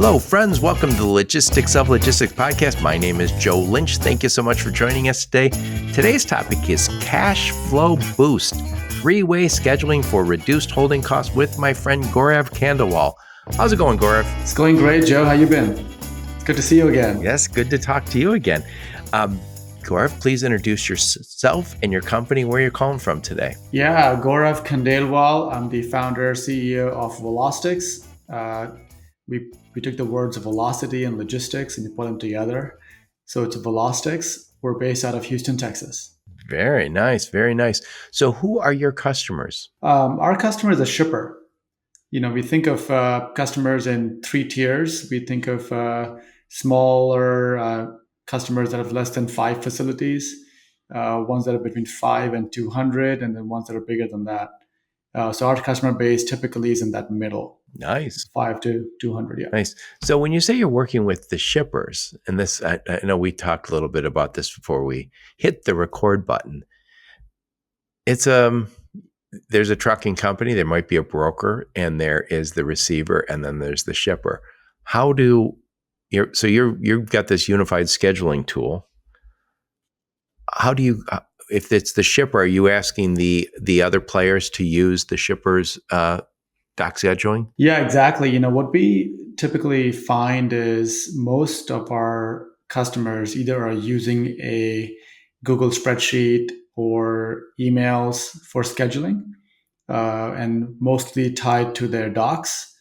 Hello, friends. Welcome to the Logistics of Logistics podcast. My name is Joe Lynch. Thank you so much for joining us today. Today's topic is cash flow boost, three-way scheduling for reduced holding costs with my friend Gaurav Khandelwal. How's it going, Gaurav? It's going great, Joe. How you been? It's good to see you again. Yes, good to talk to you again. Gaurav, please introduce yourself and your company, where you're calling from today. Yeah, Gaurav Khandelwal. I'm the founder, CEO of Velostics. We took the words of velocity and logistics and we put them together. So it's Velostics. We're based out of Houston, Texas. Very nice, very nice. So who are your customers? Our customer is a shipper. We think of customers in three tiers. We think of smaller customers that have less than 5 facilities, ones that are between 5 and 200, and then ones that are bigger than that. So our customer base typically is in that middle. Nice. 5 to 200, yeah. Nice. So when you say you're working with the shippers, and this, I know we talked a little bit about this before we hit the record button. It's there's a trucking company, there might be a broker, and there is the receiver, and then there's the shipper. You've got this unified scheduling tool. How do you, if it's the shipper, are you asking the other players to use the shipper's dock scheduling? Yeah, exactly. What we typically find is most of our customers either are using a Google spreadsheet or emails for scheduling, and mostly tied to their docs.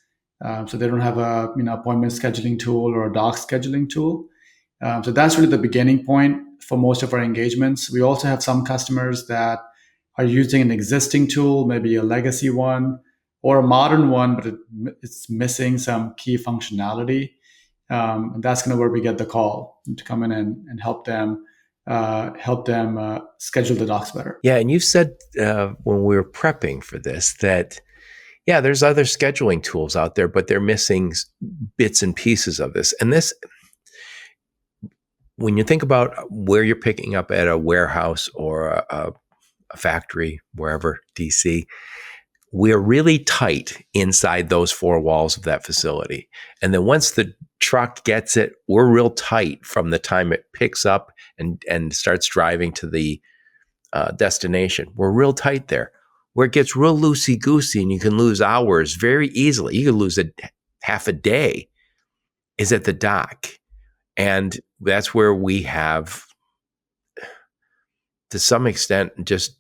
So they don't have a appointment scheduling tool or a doc scheduling tool. So that's really the beginning point for most of our engagements. We also have some customers that are using an existing tool, maybe a legacy one or a modern one, but it's missing some key functionality. And that's kind of where we get the call to come in and help them schedule the docs better. Yeah, and you said when we were prepping for this that, yeah, there's other scheduling tools out there, but they're missing bits and pieces of this. And this, when you think about where you're picking up at a warehouse or a factory, wherever, DC, we're really tight inside those 4 walls of that facility. And then once the truck gets it, we're real tight from the time it picks up and starts driving to the destination. We're real tight there. Where it gets real loosey-goosey and you can lose hours very easily, you can lose half a day, is at the dock. And that's where we have, to some extent, just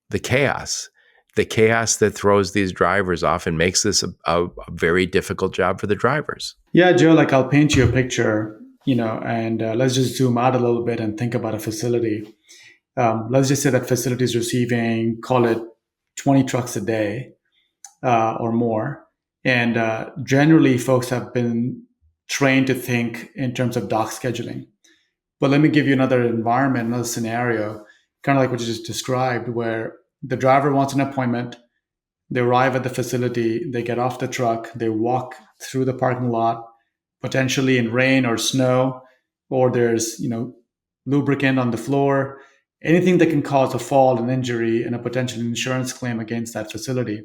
the chaos that throws these drivers off and makes this a very difficult job for the drivers. Yeah, Joe, I'll paint you a picture, and let's just zoom out a little bit and think about a facility. Let's just say that facility is receiving, call it 20 trucks a day or more. And generally, folks have been trained to think in terms of dock scheduling. But let me give you another environment, another scenario, kind of like what you just described, where the driver wants an appointment. They arrive at the facility, they get off the truck, they walk through the parking lot, potentially in rain or snow, or there's lubricant on the floor, anything that can cause a fall, an injury, and a potential insurance claim against that facility.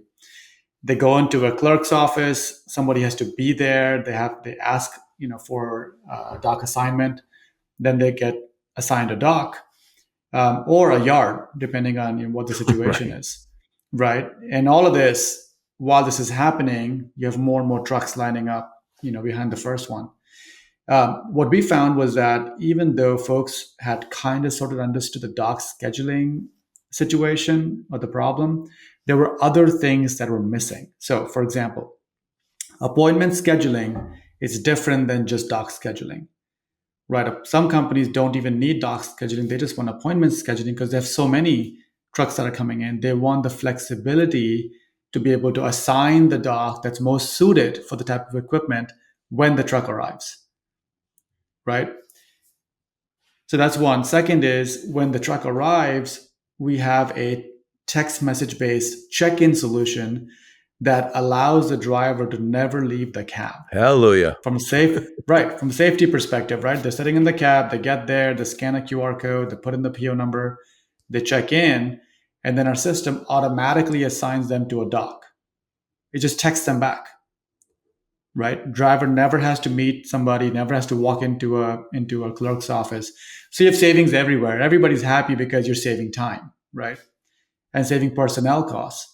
They go into a clerk's office. Somebody has to be there. They ask for a dock assignment. Then they get assigned a dock or a yard, depending on what the situation is, right? And all of this, while this is happening, you have more and more trucks lining up, behind the first one. What we found was that even though folks had kind of sort of understood the dock scheduling situation or the problem, there were other things that were missing. So, for example, appointment scheduling is different than just dock scheduling, right? Some companies don't even need dock scheduling. They just want appointment scheduling because they have so many trucks that are coming in. They want the flexibility to be able to assign the dock that's most suited for the type of equipment when the truck arrives. Right? So that's one. Second is when the truck arrives, we have a text message based check-in solution that allows the driver to never leave the cab. Hallelujah. From a safety perspective, right? They're sitting in the cab, they get there, they scan a QR code, they put in the PO number, they check in, and then our system automatically assigns them to a dock. It just texts them back. right? Driver never has to meet somebody, never has to walk into a clerk's office. So you have savings everywhere. Everybody's happy because you're saving time, right? And saving personnel costs.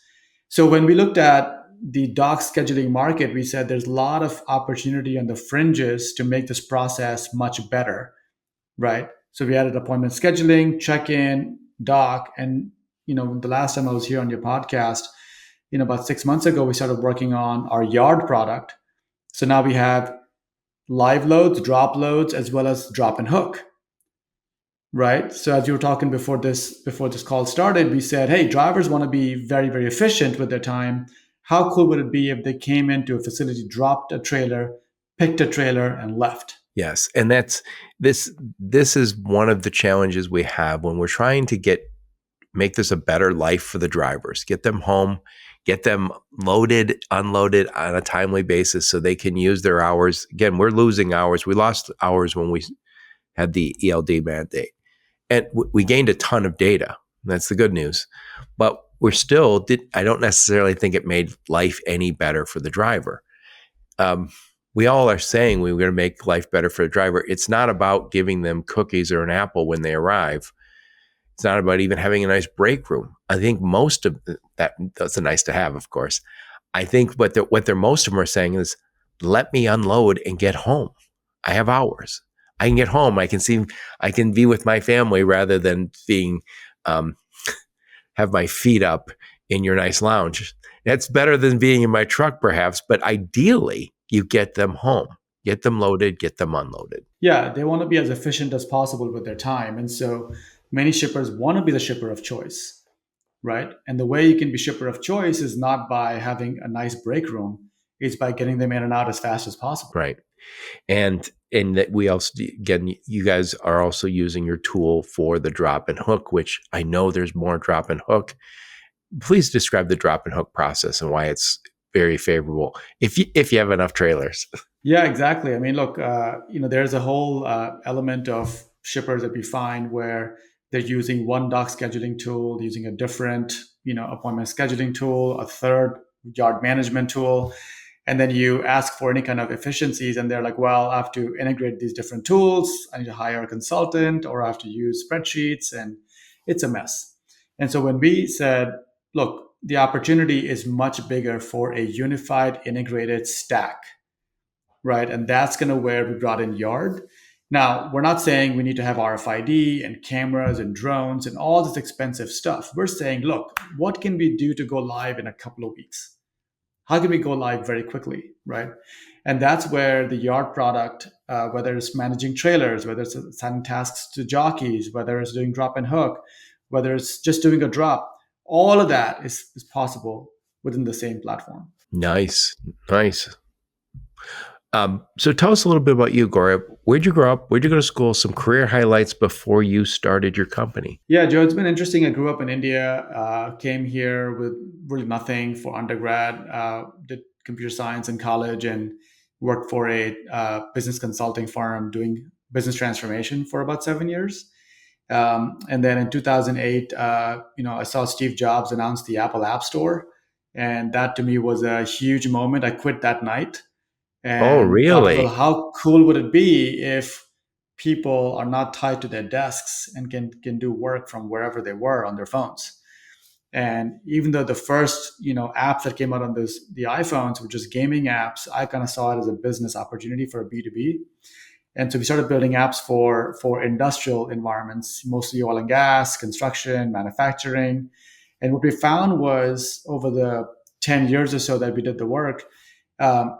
So when we looked at the dock scheduling market, we said there's a lot of opportunity on the fringes to make this process much better, right? So we added appointment scheduling, check-in, dock, and the last time I was here on your podcast, about 6 months ago, we started working on our yard product. So now we have live loads, drop loads, as well as drop and hook, right? So as you were talking before this call started, we said, hey, drivers want to be very, very efficient with their time. How cool would it be if they came into a facility, dropped a trailer, picked a trailer, and left? Yes, and that's this is one of the challenges we have when we're trying to make this a better life for the drivers. Get them home, get them loaded, unloaded on a timely basis so they can use their hours. Again, we're losing hours. We lost hours when we had the ELD mandate. And we gained a ton of data. That's the good news. But I don't necessarily think it made life any better for the driver. We all are saying we're going to make life better for the driver. It's not about giving them cookies or an apple when they arrive. It's not about even having a nice break room. I think most of that's a nice to have, of course. I think what they're most of them are saying is, let me unload and get home. I have hours. I can get home. I can be with my family rather than um, have my feet up in your nice lounge. That's better than being in my truck, perhaps. But ideally, you get them home, get them loaded, get them unloaded. Yeah, they want to be as efficient as possible with their time. And so many shippers want to be the shipper of choice, right? And the way you can be shipper of choice is not by having a nice break room, it's by getting them in and out as fast as possible. Right. And that we also, again, you guys are also using your tool for the drop and hook, which I know there's more drop and hook. Please describe the drop and hook process and why it's very favorable if you have enough trailers. Yeah, exactly. I mean, look, there's a whole element of shippers that we find where they're using one dock scheduling tool, using a different, appointment scheduling tool, a third yard management tool, and then you ask for any kind of efficiencies, and they're like, well, I have to integrate these different tools. I need to hire a consultant, or I have to use spreadsheets, and it's a mess. And so when we said, look, the opportunity is much bigger for a unified, integrated stack, right? And that's kind of where we brought in Yard. Now, we're not saying we need to have RFID and cameras and drones and all this expensive stuff. We're saying, look, what can we do to go live in a couple of weeks? How can we go live very quickly, right? And that's where the Yard product, whether it's managing trailers, whether it's assigning tasks to jockeys, whether it's doing drop and hook, whether it's just doing a drop, all of that is possible within the same platform. Nice. So tell us a little bit about you, Gaurav. Where'd you grow up? Where'd you go to school? Some career highlights before you started your company. Yeah, Joe, it's been interesting. I grew up in India, came here with really nothing for undergrad, did computer science in college, and worked for a business consulting firm doing business transformation for about 7 years. And then in 2008, I saw Steve Jobs announce the Apple App Store. And that to me was a huge moment. I quit that night Oh, and thought, well, really? how cool would it be if people are not tied to their desks and can do work from wherever they were on their phones? And even though the first apps that came out on the iPhones were just gaming apps, I kind of saw it as a business opportunity for a B2B. And so we started building apps for industrial environments, mostly oil and gas, construction, manufacturing. And what we found was over the 10 years or so that we did the work, um,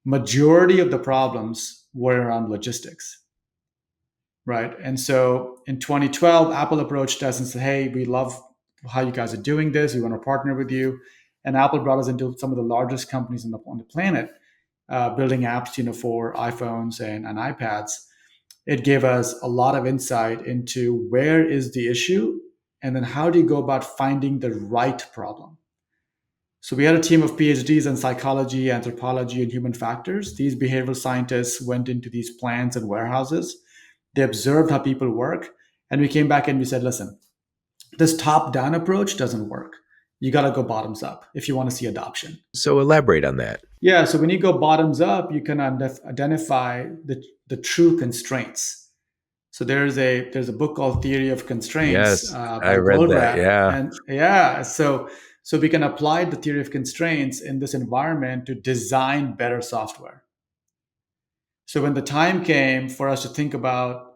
majority of the problems were around logistics, right? And so in 2012, Apple approached us and said, hey, we love how you guys are doing this. We want to partner with you. And Apple brought us into some of the largest companies on the planet, building apps, for iPhones and iPads. It gave us a lot of insight into where is the issue, and then how do you go about finding the right problem. So we had a team of PhDs in psychology, anthropology, and human factors. These behavioral scientists went into these plants and warehouses. They observed how people work. And we came back and we said, listen, this top down approach doesn't work. You got to go bottoms up if you want to see adoption. So elaborate on that. Yeah, so when you go bottoms up, you can identify the true constraints. So there's a book called Theory of Constraints Yes, I by read that. Goldratt, Yeah. and yeah, so we can apply the theory of constraints in this environment to design better software. So when the time came for us to think about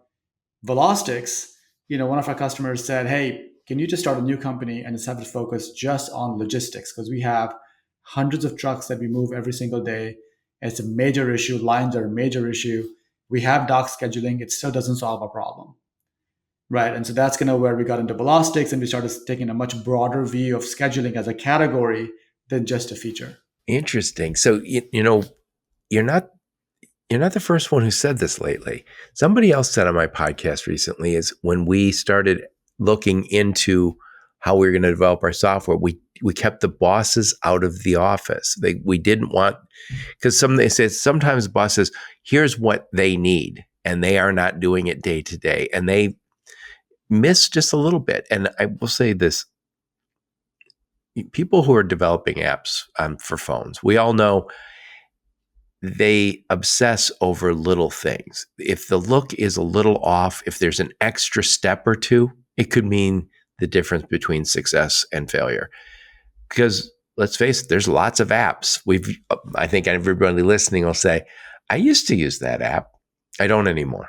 Velostics, one of our customers said, "Hey, can you just start a new company and just have it focus just on logistics? Because we have hundreds of trucks that we move every single day. It's a major issue. Lines are a major issue. We have dock scheduling. It still doesn't solve our problem." Right. And so that's kind of where we got into Velostics, and we started taking a much broader view of scheduling as a category than just a feature. Interesting. So you're not you're not the first one who said this lately. Somebody else said on my podcast recently is when we started looking into how we were going to develop our software, we kept the bosses out of the office. We didn't want because they said sometimes bosses, here's what they need, and they are not doing it day to day, and they miss just a little bit. And I will say this: people who are developing apps for phones, we all know they obsess over little things. If the look is a little off, if there's an extra step or two, it could mean the difference between success and failure. Because let's face it, there's lots of apps. I think everybody listening will say, I used to use that app. I don't anymore.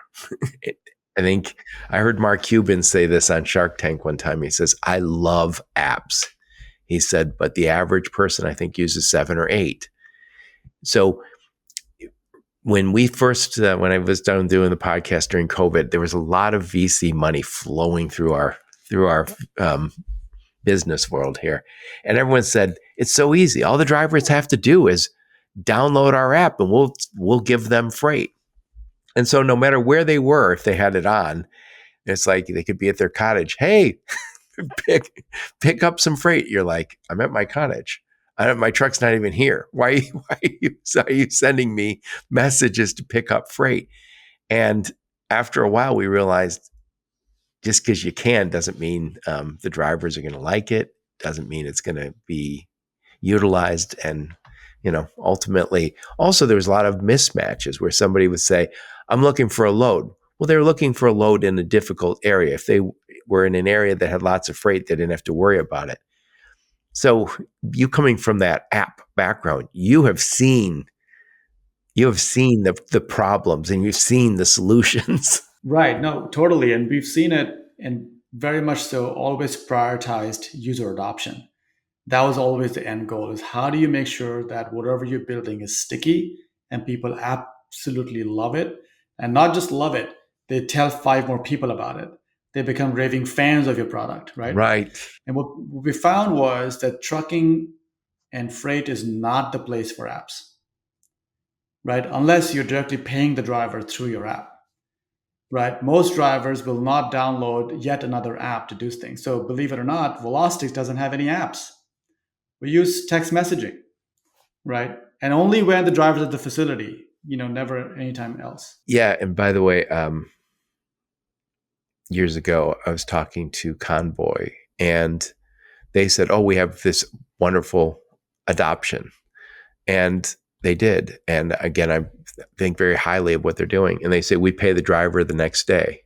I think I heard Mark Cuban say this on Shark Tank one time. He says, I love apps. He said, but the average person, I think, uses 7 or 8. So when I was done doing the podcast during COVID, there was a lot of VC money flowing through our business world here, and everyone said it's so easy. All the drivers have to do is download our app, and we'll give them freight. And so, no matter where they were, if they had it on, it's like they could be at their cottage. Hey, pick up some freight. You're like, I'm at my cottage. My truck's not even here. Why are you sending me messages to pick up freight? And after a while, we realized just because you can doesn't mean the drivers are going to like it. Doesn't mean it's going to be utilized. And ultimately, also there was a lot of mismatches where somebody would say, "I'm looking for a load." Well, they were looking for a load in a difficult area. If they were in an area that had lots of freight, they didn't have to worry about it. So you coming from that app background, you have seen the problems and you've seen the solutions. Right. No, totally. And we've seen it, and very much so always prioritized user adoption. That was always the end goal, is how do you make sure that whatever you're building is sticky and people absolutely love it, and not just love it, they tell 5 more people about it. They become raving fans of your product, right? Right. And what we found was that trucking and freight is not the place for apps, right? Unless you're directly paying the driver through your app, right? Most drivers will not download yet another app to do things. So believe it or not, Velostics doesn't have any apps. We use text messaging, right? And only when the driver's at the facility, never anytime else. Yeah. And by the way, years ago, I was talking to Convoy, and they said, "Oh, we have this wonderful adoption," and they did. And again, I think very highly of what they're doing. And they say we pay the driver the next day.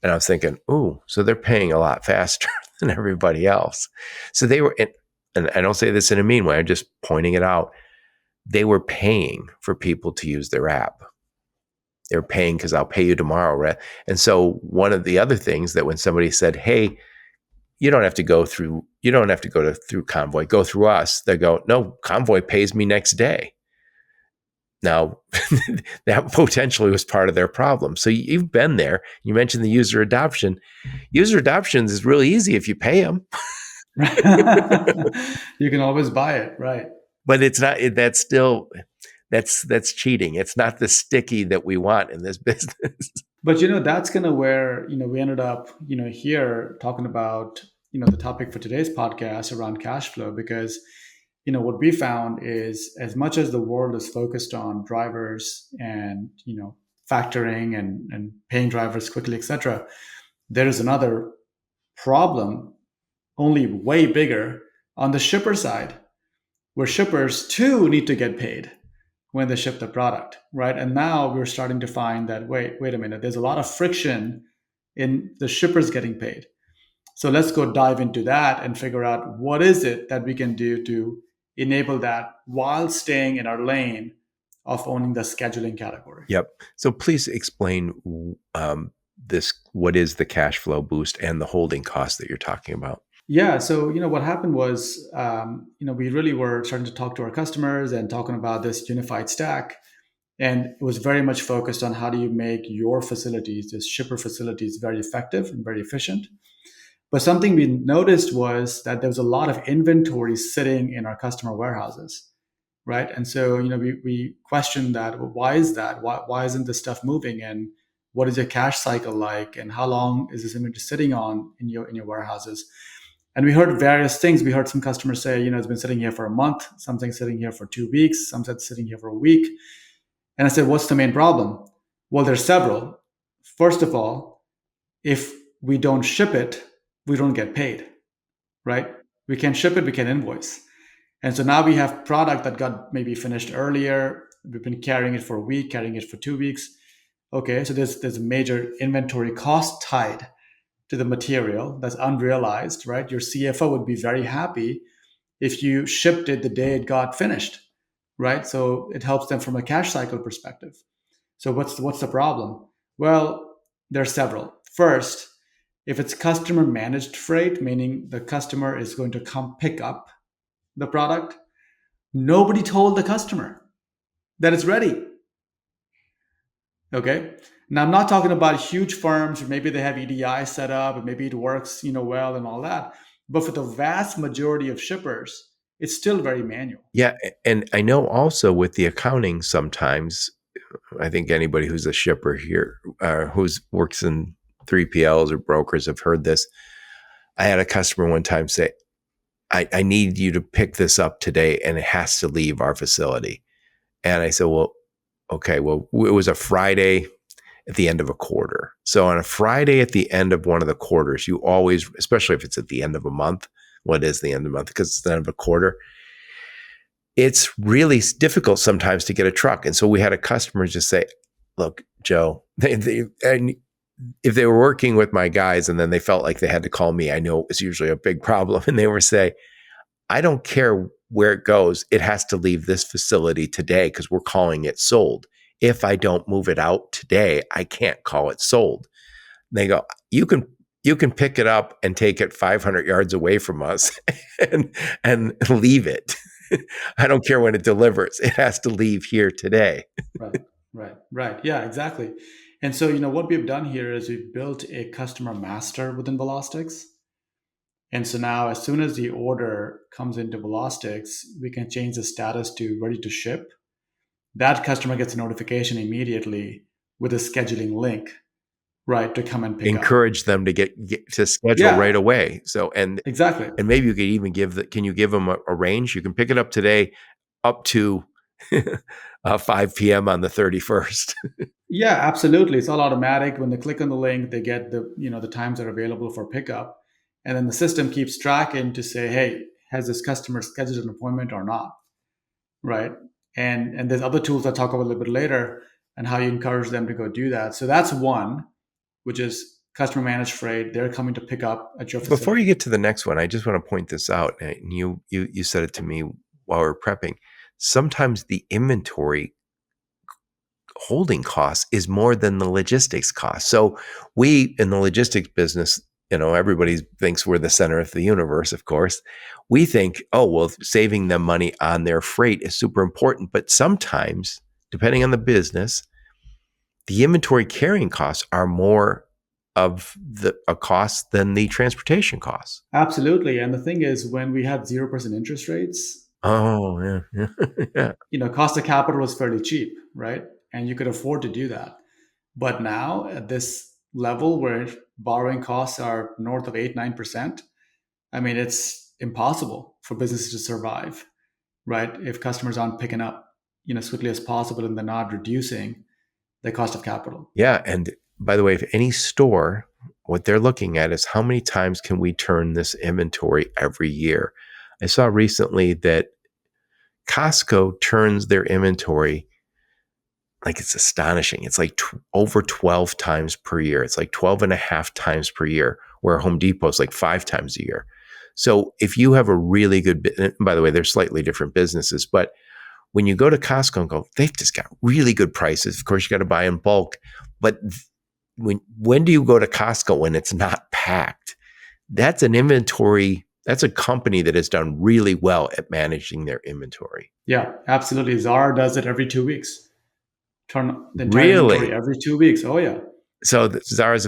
And I was thinking, "Ooh, so they're paying a lot faster than everybody else." So they were, and I don't say this in a mean way. I'm just pointing it out. They were paying for people to use their app. They're paying because I'll pay you tomorrow, right? And so one of the other things that when somebody said, "Hey, you don't have to go through Convoy, go through us," they go, "No, Convoy pays me next day." Now, that potentially was part of their problem. So you've been there. You mentioned the user adoption. User adoption is really easy if you pay them, You can always buy it, right? but it's not. That's cheating. It's not the sticky that we want in this business. But that's kind of where we ended up here talking about the topic for today's podcast around cash flow, because what we found is, as much as the world is focused on drivers and factoring and paying drivers quickly, etc., there is another problem, only way bigger, On the shipper side, where shippers too need to get paid when they ship the product, right? And now we're starting to find that wait a minute, there's a lot of friction in the shippers getting paid. So let's go dive into that and figure out what is it that we can do to enable that while staying in our lane of owning the scheduling category. Yep. So please explain this. What is the cash flow boost and the holding cost that you're talking about? Yeah. So, what happened was, we really were starting to talk to our customers and talking about this unified stack. And it was very much focused on how do you make your facilities, the shipper facilities, very effective and very efficient. But something we noticed was that there was a lot of inventory sitting in our customer warehouses, right? And so, we questioned that. Well, why is that? Why isn't this stuff moving? And what is your cash cycle like? And how long is this inventory sitting on in your warehouses? And we heard various things. We heard some customers say, it's been sitting here for a month, something sitting here for 2 weeks, some said sitting here for a week. And I said, what's the main problem? Well, there's several. First of all, if we don't ship it, we don't get paid, right? We can ship it, we can invoice. And so now we have product that got maybe finished earlier. We've been carrying it for a week, carrying it for 2 weeks. Okay, so there's a major inventory cost tied to the material that's unrealized, right? Your CFO would be very happy if you shipped it the day it got finished, right? So it helps them from a cash cycle perspective. So what's the problem? Well, there are several. First, if it's customer managed freight, meaning the customer is going to come pick up the product, nobody told the customer that it's ready. Okay. Now I'm not talking about huge firms, or maybe they have EDI set up and maybe it works, well and all that. But for the vast majority of shippers, it's still very manual. Yeah, and I know also with the accounting sometimes, I think anybody who's a shipper here, who's works in 3PLs or brokers have heard this. I had a customer one time say, I need you to pick this up today and it has to leave our facility. And I said, well, okay, well, it was a Friday at the end of a quarter. So on a Friday at the end of one of the quarters, you always, especially if it's at the end of a month, what is the end of the month? Because it's the end of a quarter. It's really difficult sometimes to get a truck. And so we had a customer just say, look, Joe, and if they were working with my guys and then they felt like they had to call me, I know it was usually a big problem. And they were say, I don't care where it goes. It has to leave this facility today because we're calling it sold. If I don't move it out today, I can't call it sold. And they go, you can pick it up and take it 500 yards away from us and leave it. I don't care when it delivers. It has to leave here today. Right. Yeah, exactly. And so, what we've done here is we've built a customer master within Velostics. And so now, as soon as the order comes into Velostics, we can change the status to ready to ship. That customer gets a notification immediately with a scheduling link, right, to come and pick Encourage up. them to get to schedule right away. So, Exactly. And maybe you could even can you give them a range? You can pick it up today up to 5 p.m. on the 31st. Yeah, absolutely. It's all automatic. When they click on the link, they get the times that are available for pickup. And then the system keeps tracking to say, hey, has this customer scheduled an appointment or not? Right. And there's other tools I'll talk about a little bit later and how you encourage them to go do that. So that's one, which is customer managed freight. They're coming to pick up at your facility. Before you get to the next one, I just want to point this out. And you said it to me while we were prepping. Sometimes the inventory holding costs is more than the logistics cost. So we in the logistics business, everybody thinks we're the center of the universe, of course. We think, oh, well, saving them money on their freight is super important. But sometimes, depending on the business, the inventory carrying costs are more of a cost than the transportation costs. Absolutely. And the thing is, when we had 0% interest rates, oh, yeah. Cost of capital was fairly cheap, right? And you could afford to do that. But now at this level where borrowing costs are north of 8-9%, I mean, it's impossible for businesses to survive, right? If customers aren't picking up, as quickly as possible and they're not reducing the cost of capital. Yeah. And by the way, if any store, what they're looking at is how many times can we turn this inventory every year? I saw recently that Costco turns their inventory, like, it's astonishing. It's like over 12 times per year. It's like 12 and a half times per year, where Home Depot's like 5 times a year. So if you have a really good, by the way, they're slightly different businesses, but when you go to Costco and go, they've just got really good prices. Of course, you got to buy in bulk. But when do you go to Costco when it's not packed? That's an inventory. That's a company that has done really well at managing their inventory. Yeah, absolutely. Zara does it every 2 weeks. Turn the entire inventory Really? every 2 weeks. Oh yeah. So Zara is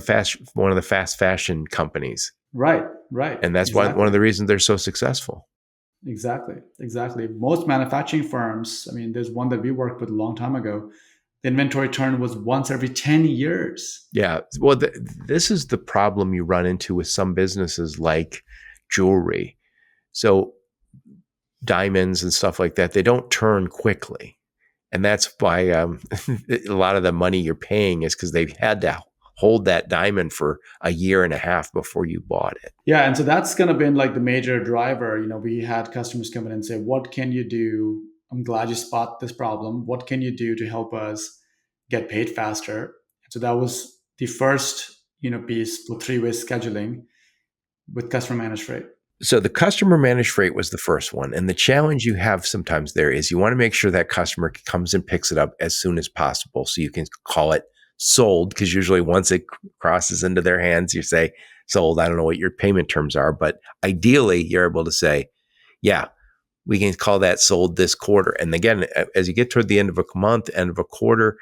one of the fast fashion companies, Right, right. and that's why one Exactly. of the reasons they're so successful. Exactly. Exactly. Most manufacturing firms, I mean, there's one that we worked with a long time ago. The inventory turn was once every 10 years. Yeah. Well, this is the problem you run into with some businesses like jewelry. So diamonds and stuff like that, they don't turn quickly. And that's why a lot of the money you're paying is because they've had to hold that diamond for a year and a half before you bought it. Yeah, and so that's going to be like the major driver. We had customers come in and say, "What can you do? I'm glad you spot this problem. What can you do to help us get paid faster?" And so that was the first, piece for three-way scheduling with customer managed freight. So the customer managed freight was the first one. And the challenge you have sometimes there is you want to make sure that customer comes and picks it up as soon as possible so you can call it sold, because usually once it crosses into their hands, you say sold. I don't know what your payment terms are, but ideally you're able to say, yeah, we can call that sold this quarter. And again, as you get toward the end of a month, end of a quarter,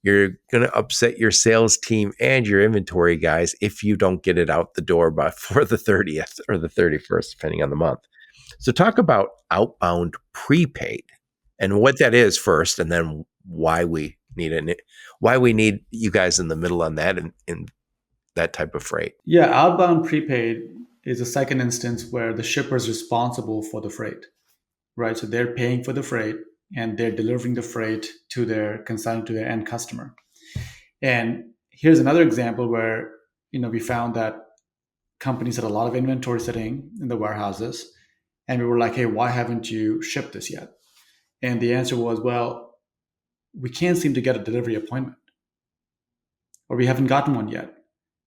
you're going to upset your sales team and your inventory guys if you don't get it out the door before the 30th or the 31st, depending on the month. So talk about outbound prepaid and what that is first, and then why we need it, why we need you guys in the middle on that and in that type of freight. Yeah, outbound prepaid is a second instance where the shipper is responsible for the freight, right? So they're paying for the freight and they're delivering the freight to their consignment to their end customer. And here's another example where we found that companies had a lot of inventory sitting in the warehouses, and we were like, "Hey, why haven't you shipped this yet?" And the answer was, "Well, we can't seem to get a delivery appointment, or we haven't gotten one yet,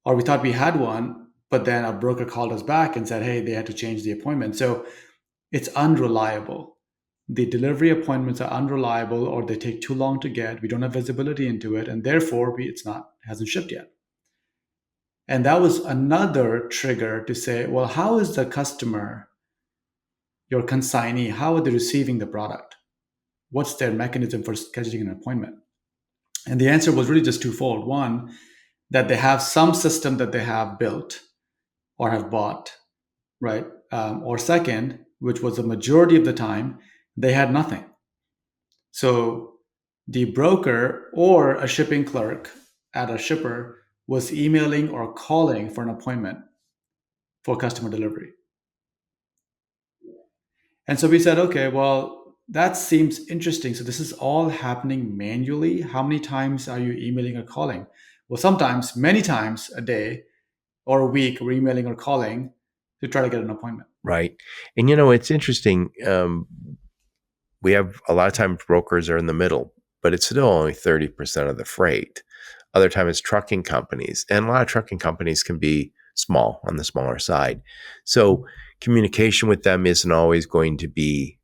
or we thought we had one, but then our broker called us back and said, hey, they had to change the appointment." So it's unreliable. The delivery appointments are unreliable, or they take too long to get. We don't have visibility into it, and therefore hasn't shipped yet. And that was another trigger to say, well, how is the customer, your consignee, how are they receiving the product? What's their mechanism for scheduling an appointment? And the answer was really just twofold. One, that they have some system that they have built or have bought, right? Or second, which was the majority of the time, they had nothing. So the broker or a shipping clerk at a shipper was emailing or calling for an appointment for customer delivery. And so we said, okay, well, that seems interesting. So this is all happening manually. How many times are you emailing or calling? Well, sometimes, many times a day or a week, we're emailing or calling to try to get an appointment. Right. And it's interesting. We have a lot of times brokers are in the middle, but it's still only 30% of the freight. Other times it's trucking companies, and a lot of trucking companies can be small, on the smaller side. So communication with them isn't always going to be,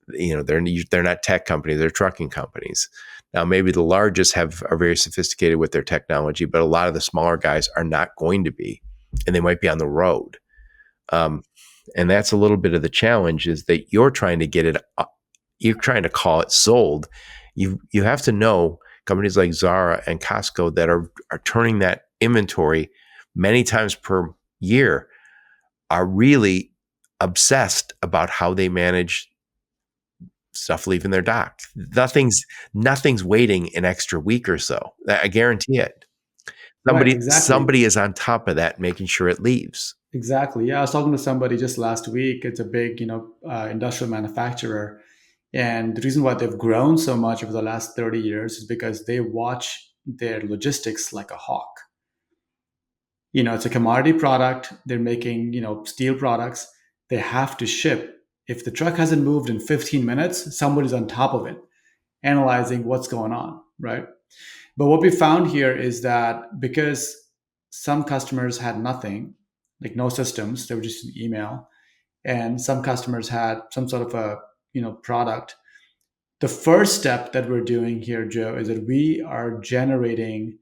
they're not tech companies, they're trucking companies. Now, maybe the largest are very sophisticated with their technology, but a lot of the smaller guys are not going to be, and they might be on the road. And that's a little bit of the challenge, is that you're trying to get it, you're trying to call it sold. You have to know companies like Zara and Costco that are turning that inventory many times per year are really obsessed about how they manage stuff leaving their dock. Nothing's waiting an extra week or so. I guarantee it. Right, exactly. Somebody is on top of that, making sure it leaves. Exactly. Yeah, I was talking to somebody just last week. It's a big, industrial manufacturer, and the reason why they've grown so much over the last 30 years is because they watch their logistics like a hawk. It's a commodity product. They're making, steel products. They have to ship If the truck hasn't moved in 15 minutes, somebody's on top of it, analyzing what's going on, right? But what we found here is that because some customers had nothing, like no systems, they were just an email, and some customers had some sort of a product. The first step that we're doing here, Joe, is that we are generating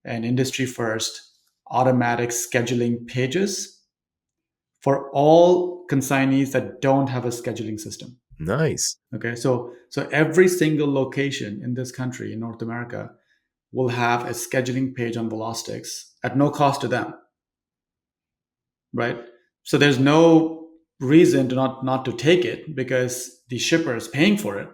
an industry first automatic scheduling pages for all consignees that don't have a scheduling system. Nice. Okay, so every single location in this country, in North America, will have a scheduling page on Velostics at no cost to them, right? So there's no reason to not to take it because the shipper is paying for it.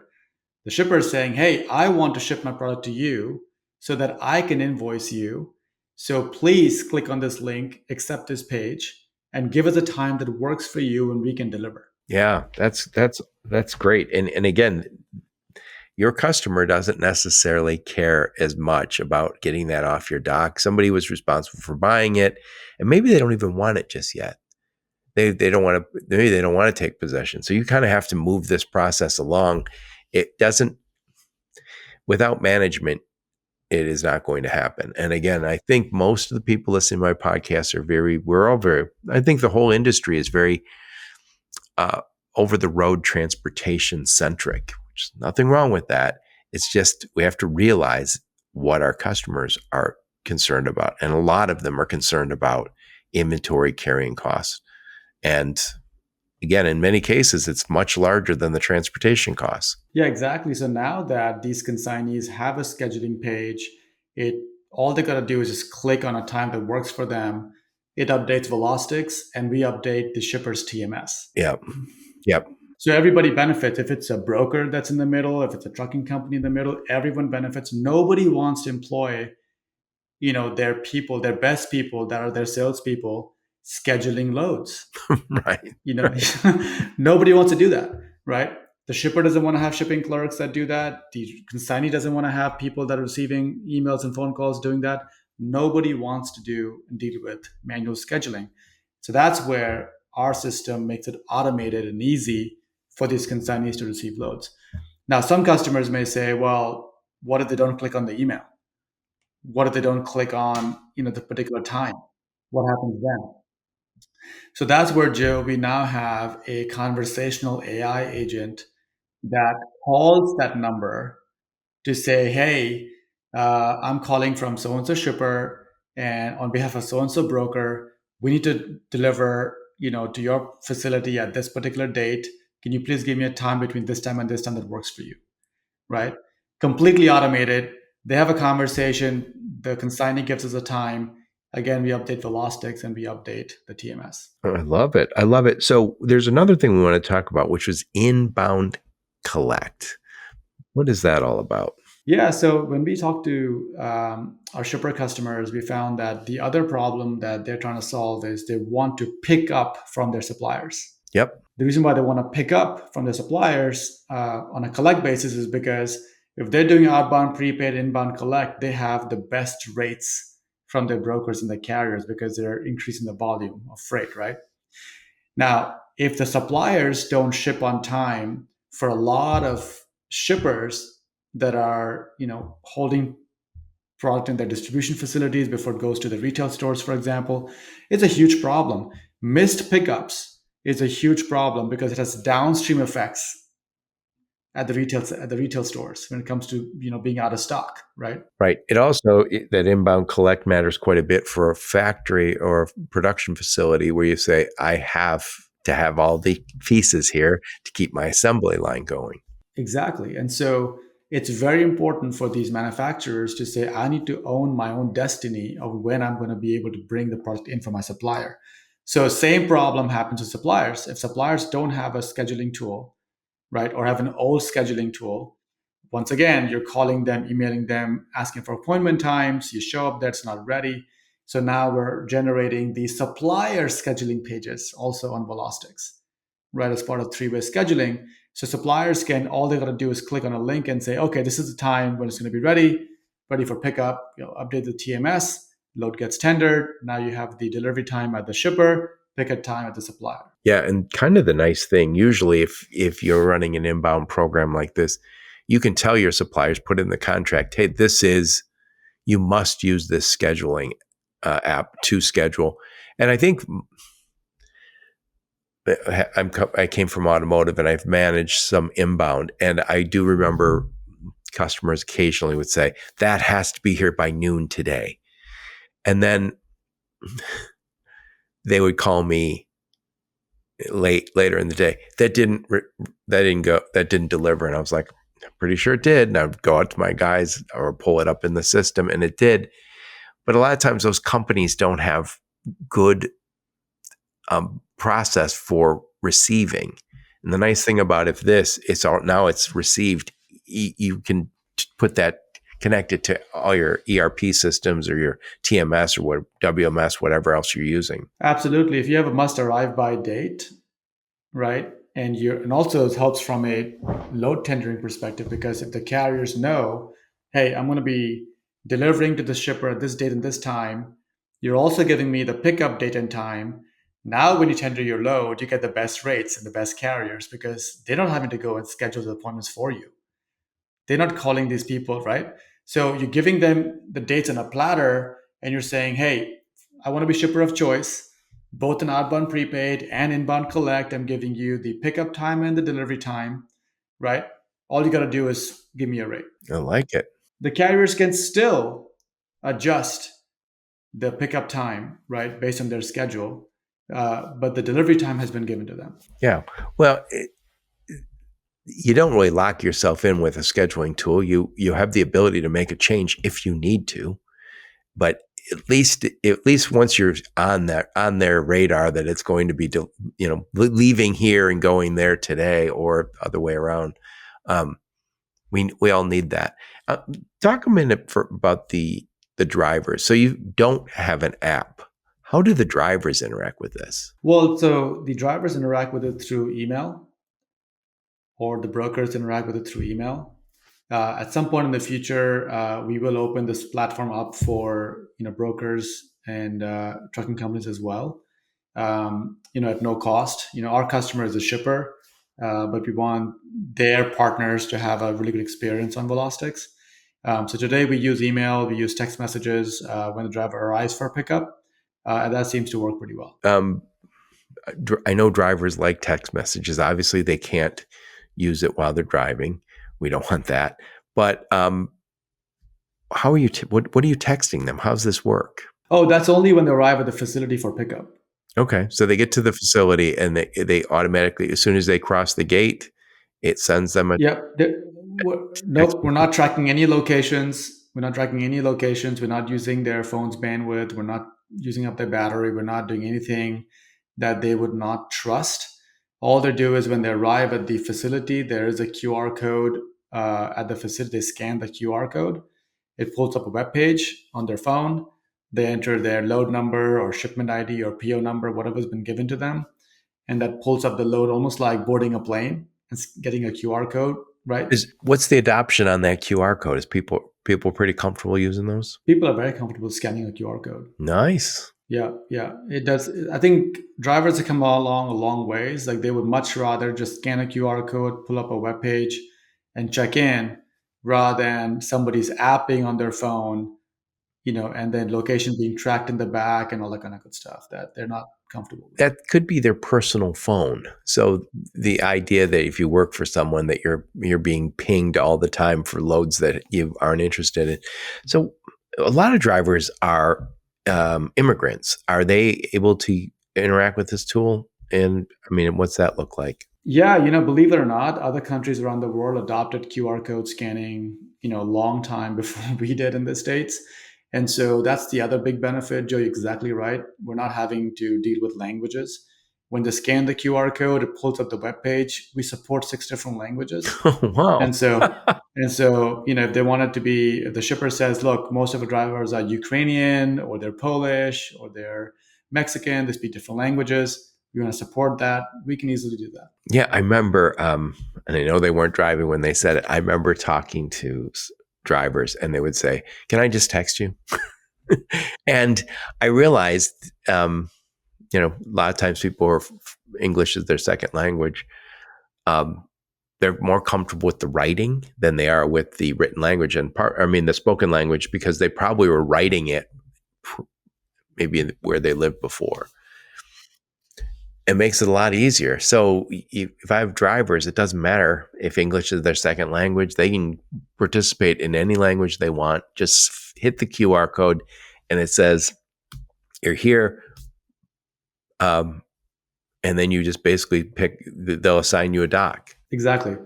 The shipper is saying, "Hey, I want to ship my product to you so that I can invoice you. So please click on this link, accept this page, and give us a time that works for you and we can deliver." Yeah, that's great. And again, your customer doesn't necessarily care as much about getting that off your dock. Somebody was responsible for buying it, and maybe they don't even want it just yet. They don't want to, maybe they don't want to take possession. So you kind of have to move this process along. It doesn't, without management, it is not going to happen. And again, I think most of the people listening to my podcast we're all very, I think the whole industry is very uh, over the road transportation centric, which is nothing wrong with that. It's just we have to realize what our customers are concerned about. And a lot of them are concerned about inventory carrying costs. And again, in many cases, it's much larger than the transportation costs. Yeah, exactly. So now that these consignees have a scheduling page, it all they gotta do is just click on a time that works for them. It updates Velostics, and we update the shipper's TMS. Yep. Yep. So everybody benefits. If it's a broker that's in the middle, if it's a trucking company in the middle, everyone benefits. Nobody wants to employ, their people, their best people that are their salespeople scheduling loads. Right. Nobody wants to do that, right? The shipper doesn't want to have shipping clerks that do that. The consignee doesn't want to have people that are receiving emails and phone calls doing that. Nobody wants to deal with manual scheduling. So that's where our system makes it automated and easy for these consignees to receive loads. Now, some customers may say, well, what if they don't click on the email? What if they don't click on, the particular time? What happens then? So that's where, Joe, we now have a conversational AI agent that calls that number to say, hey, I'm calling from so and so shipper, and on behalf of so and so broker, we need to deliver, to your facility at this particular date. Can you please give me a time between this time and this time that works for you? Right? Completely automated. They have a conversation. The consignee gives us a time. Again, we update Velostics and we update the TMS. I love it. I love it. So there's another thing we want to talk about, which was inbound collect. What is that all about? Yeah, so when we talk to our shipper customers, we found that the other problem that they're trying to solve is they want to pick up from their suppliers. Yep. The reason why they want to pick up from their suppliers on a collect basis is because if they're doing outbound prepaid, inbound collect, they have the best rates from their brokers and the carriers because they're increasing the volume of freight, right? Now, if the suppliers don't ship on time for a lot of shippers that are, holding product in their distribution facilities before it goes to the retail stores, for example, it's a huge problem. Missed pickups is a huge problem because it has downstream effects at the retail stores when it comes to being out of stock, right? Right. It also, that inbound collect matters quite a bit for a factory or a production facility where you say, I have to have all the pieces here to keep my assembly line going. Exactly. And so it's very important for these manufacturers to say, I need to own my own destiny of when I'm going to be able to bring the product in from my supplier. So same problem happens with suppliers. If suppliers don't have a scheduling tool, right, or have an old scheduling tool, once again, you're calling them, emailing them, asking for appointment times. You show up there, it's not ready. So now we're generating the supplier scheduling pages also on Velostics, right, as part of three-way scheduling. So suppliers can, all they got to do is click on a link and say, okay, this is the time when it's going to be ready for pickup. Update the TMS, load gets tendered. Now you have the delivery time at the shipper. pick a time at the supplier. Yeah, and kind of the nice thing, usually if you're running an inbound program like this, you can tell your suppliers, put in the contract, hey, you must use this scheduling app to schedule. And I think I came from automotive and I've managed some inbound, and I do remember customers occasionally would say, that has to be here by noon today. And then they would call me later in the day. That didn't deliver. And I was like, I'm pretty sure it did. And I would go out to my guys or pull it up in the system, and it did. But a lot of times those companies don't have good process for receiving. And the nice thing about now it's received, you can put that, connect it to all your ERP systems or your TMS or WMS, whatever else you're using. Absolutely. If you have a must arrive by date, right? And also it helps from a load tendering perspective, because if the carriers know, hey, I'm going to be delivering to the shipper at this date and this time, you're also giving me the pickup date and time. Now, when you tender your load, you get the best rates and the best carriers, because they're not having to go and schedule the appointments for you. They're not calling these people, right? So you're giving them the dates on a platter, and you're saying, hey, I want to be shipper of choice, both in outbound prepaid and inbound collect. I'm giving you the pickup time and the delivery time, right? All you got to do is give me a rate. I like it. The carriers can still adjust the pickup time, right, based on their schedule, but the delivery time has been given to them. Yeah. Well, you don't really lock yourself in with a scheduling tool. You have the ability to make a change if you need to, but at least once you're on their radar that it's going to be leaving here and going there today, or other way around. We all need that. Talk a minute about the drivers. So you don't have an app. How do the drivers interact with this? Well, so the drivers interact with it through email, or the brokers interact with it through email. At some point in the future, we will open this platform up for brokers and trucking companies as well. At no cost. Our customer is a shipper, but we want their partners to have a really good experience on Velostics. So today we use email, we use text messages when the driver arrives for pickup, and that seems to work pretty well. I know drivers like text messages. Obviously, they can't use it while they're driving. We don't want that. But how are you? What are you texting them? How's this work? Oh, that's only when they arrive at the facility for pickup. Okay, so they get to the facility and they automatically, as soon as they cross the gate, it sends them a. Yep. Nope. We're not tracking any locations. We're not using their phone's bandwidth. We're not using up their battery. We're not doing anything that they would not trust. All they do is when they arrive at the facility, there is a QR code at the facility. They scan the QR code. It pulls up a web page on their phone. They enter their load number or shipment ID or PO number, whatever's been given to them. And that pulls up the load, almost like boarding a plane and getting a QR code, right? What's the adoption on that QR code? Is people pretty comfortable using those? People are very comfortable scanning a QR code. Nice. Yeah. It does. I think drivers have come along a long ways. Like, they would much rather just scan a QR code, pull up a web page, and check in, rather than somebody's apping on their phone, and then location being tracked in the back and all that kind of good stuff that they're not comfortable with. That could be their personal phone. So the idea that if you work for someone that you're being pinged all the time for loads that you aren't interested in. So a lot of drivers are immigrants. Are they able to interact with this tool? And I mean, what's that look like? Yeah, believe it or not, other countries around the world adopted QR code scanning, a long time before we did in the States. And so that's the other big benefit, Joe. You're exactly right. We're not having to deal with languages. When they scan the QR code, it pulls up the web page. We support 6 different languages. Wow. And so, if they wanted to be, if the shipper says, look, most of the drivers are Ukrainian, or they're Polish, or they're Mexican, they speak different languages, we want to support that, we can easily do that. Yeah, I remember, and I know they weren't driving when they said it. I remember talking to drivers and they would say, can I just text you? And I realized a lot of times people are English is their second language. Um, they're more comfortable with the writing than they are with the written language and the spoken language, because they probably were writing it maybe where they lived before. It makes it a lot easier. So if I have drivers, it doesn't matter if English is their second language. They can participate in any language they want. Just hit the QR code and it says, you're here. And then you just basically they'll assign you a dock. Exactly.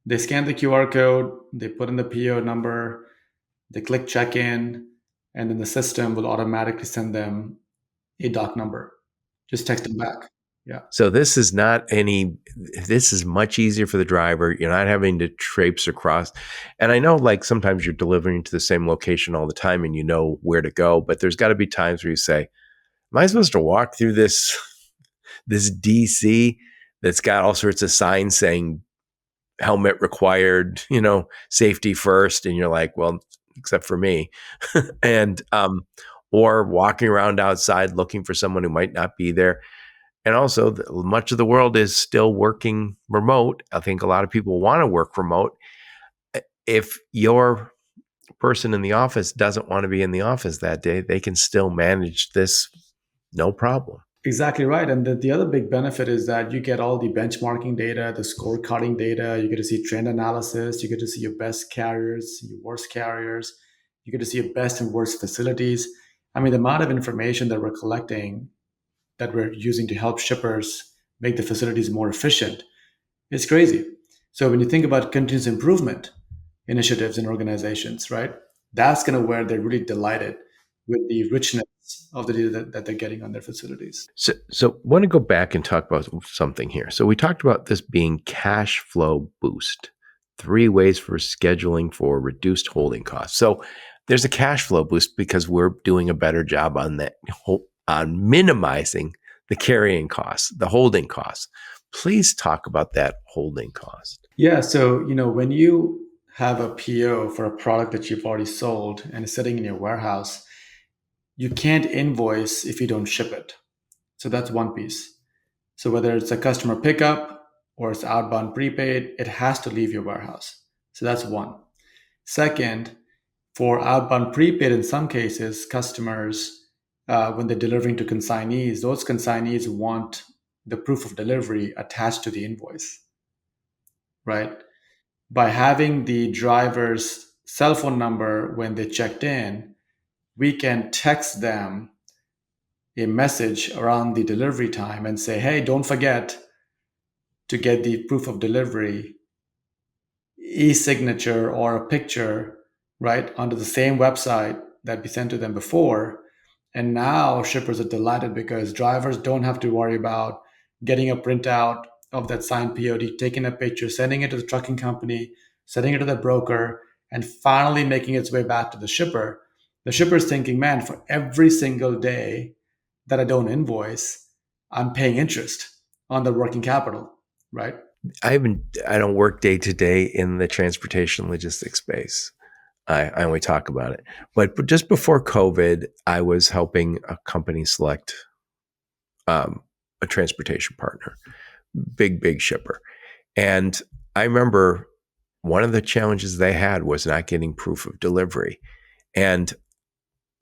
They scan the QR code, they put in the PO number, they click check in, and then the system will automatically send them a doc number. Just text them back. Yeah. So this is much easier for the driver. You're not having to traipse across. And I know like sometimes you're delivering to the same location all the time and you know where to go, but there's got to be times where you say, am I supposed to walk through this DC that's got all sorts of signs saying helmet required, safety first? And you're like, well, except for me. And or walking around outside looking for someone who might not be there. And also, much of the world is still working remote. I think a lot of people want to work remote. If your person in the office doesn't want to be in the office that day, they can still manage this no problem. Exactly right. And the other big benefit is that you get all the benchmarking data, the scorecarding data, you get to see trend analysis, you get to see your best carriers, your worst carriers, you get to see your best and worst facilities. I mean, the amount of information that we're collecting, that we're using to help shippers make the facilities more efficient, is crazy. So when you think about continuous improvement initiatives in organizations, right, that's kind of where they're really delighted with the richness of the data that they're getting on their facilities. So I want to go back and talk about something here. So we talked about this being cash flow boost, 3 ways for scheduling for reduced holding costs. So there's a cash flow boost because we're doing a better job on that, on minimizing the carrying costs, the holding costs. Please talk about that holding cost. Yeah. So, when you have a PO for a product that you've already sold and is sitting in your warehouse, you can't invoice if you don't ship it. So that's one piece. So whether it's a customer pickup or it's outbound prepaid, it has to leave your warehouse. So that's one. Second, for outbound prepaid, in some cases, customers, when they're delivering to consignees, those consignees want the proof of delivery attached to the invoice, right? By having the driver's cell phone number when they checked in, we can text them a message around the delivery time and say, hey, don't forget to get the proof of delivery e-signature or a picture, right, onto the same website that we sent to them before. And now shippers are delighted because drivers don't have to worry about getting a printout of that signed POD, taking a picture, sending it to the trucking company, sending it to the broker, and finally making its way back to the shipper. The shipper is thinking, man, for every single day that I don't invoice, I'm paying interest on the working capital, right? I don't work day to day in the transportation logistics space. I only talk about it. But just before COVID, I was helping a company select a transportation partner, big shipper. And I remember one of the challenges they had was not getting proof of delivery. And